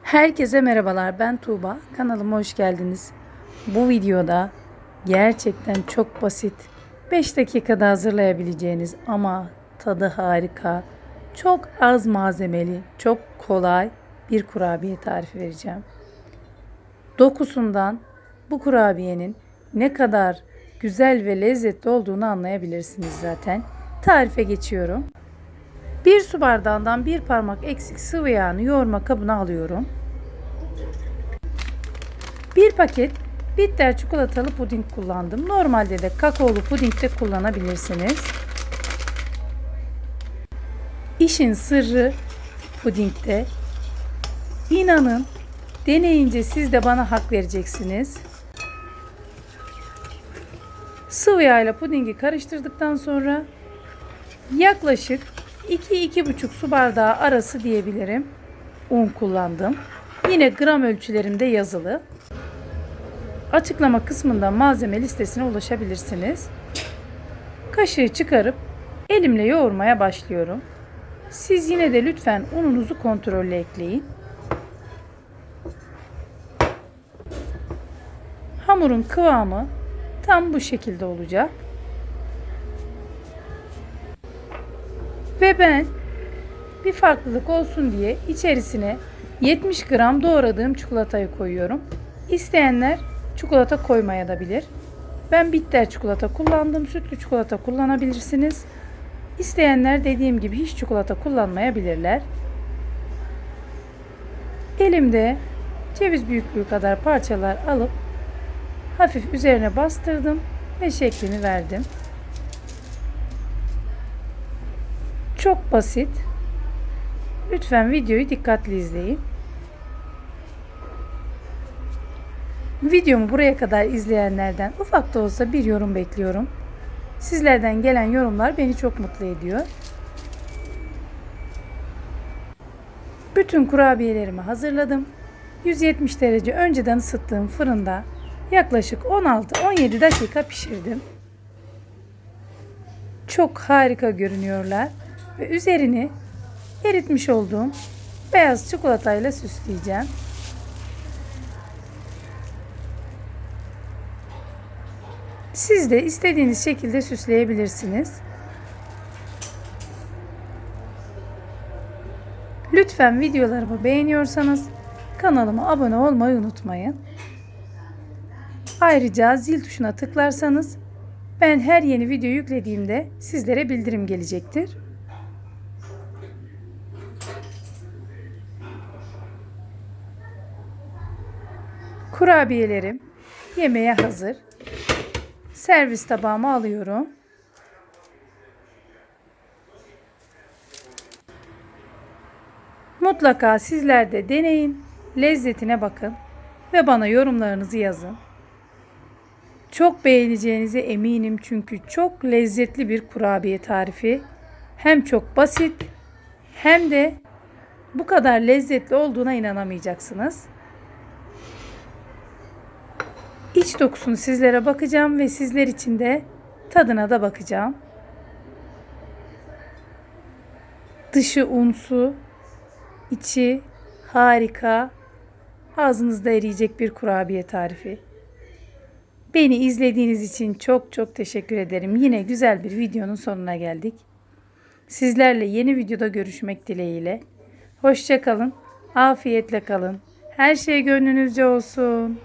Herkese merhabalar, ben Tuğba. Kanalıma hoş geldiniz. Bu videoda gerçekten çok basit, 5 dakikada hazırlayabileceğiniz ama tadı harika, çok az malzemeli, çok kolay bir kurabiye tarifi vereceğim. Dokusundan bu kurabiyenin ne kadar güzel ve lezzetli olduğunu anlayabilirsiniz zaten. Tarife geçiyorum. Bir su bardağından bir parmak eksik sıvı yağını yoğurma kabına alıyorum. Bir paket bitter çikolatalı puding kullandım. Normalde de kakaolu puding de kullanabilirsiniz. İşin sırrı pudingde. İnanın, deneyince siz de bana hak vereceksiniz. Sıvı yağ ile pudingi karıştırdıktan sonra yaklaşık 2-2,5 su bardağı arası diyebilirim un kullandım. Yine gram ölçülerimde yazılı. Açıklama kısmından malzeme listesine ulaşabilirsiniz. Kaşığı çıkarıp elimle yoğurmaya başlıyorum. Siz yine de lütfen ununuzu kontrollü ekleyin. Hamurun kıvamı tam bu şekilde olacak. Ve ben bir farklılık olsun diye içerisine 70 gram doğradığım çikolatayı koyuyorum. İsteyenler çikolata koymaya da bilir. Ben bitter çikolata kullandım. Sütlü çikolata kullanabilirsiniz. İsteyenler dediğim gibi hiç çikolata kullanmayabilirler. Elimde ceviz büyüklüğü kadar parçalar alıp hafif üzerine bastırdım ve şeklini verdim. Çok basit. Lütfen videoyu dikkatli izleyin. Videomu buraya kadar izleyenlerden ufak da olsa bir yorum bekliyorum. Sizlerden gelen yorumlar beni çok mutlu ediyor. Bütün kurabiyelerimi hazırladım. 170 derece önceden ısıttığım fırında yaklaşık 16-17 dakika pişirdim. Çok harika görünüyorlar ve üzerini eritmiş olduğum beyaz çikolatayla süsleyeceğim. Siz de istediğiniz şekilde süsleyebilirsiniz. Lütfen videolarımı beğeniyorsanız kanalıma abone olmayı unutmayın. Ayrıca zil tuşuna tıklarsanız ben her yeni video yüklediğimde sizlere bildirim gelecektir. Kurabiyelerim yemeğe hazır. Servis tabağıma alıyorum. Mutlaka sizler de deneyin, lezzetine bakın ve bana yorumlarınızı yazın. Çok beğeneceğinize eminim çünkü çok lezzetli bir kurabiye tarifi. Hem çok basit hem de bu kadar lezzetli olduğuna inanamayacaksınız. İç dokusunu sizlere bakacağım ve sizler için de tadına da bakacağım. Dışı unsu, içi harika, ağzınızda eriyecek bir kurabiye tarifi. Beni izlediğiniz için çok çok teşekkür ederim. Yine güzel bir videonun sonuna geldik. Sizlerle yeni videoda görüşmek dileğiyle. Hoşça kalın, afiyetle kalın. Her şey gönlünüzce olsun.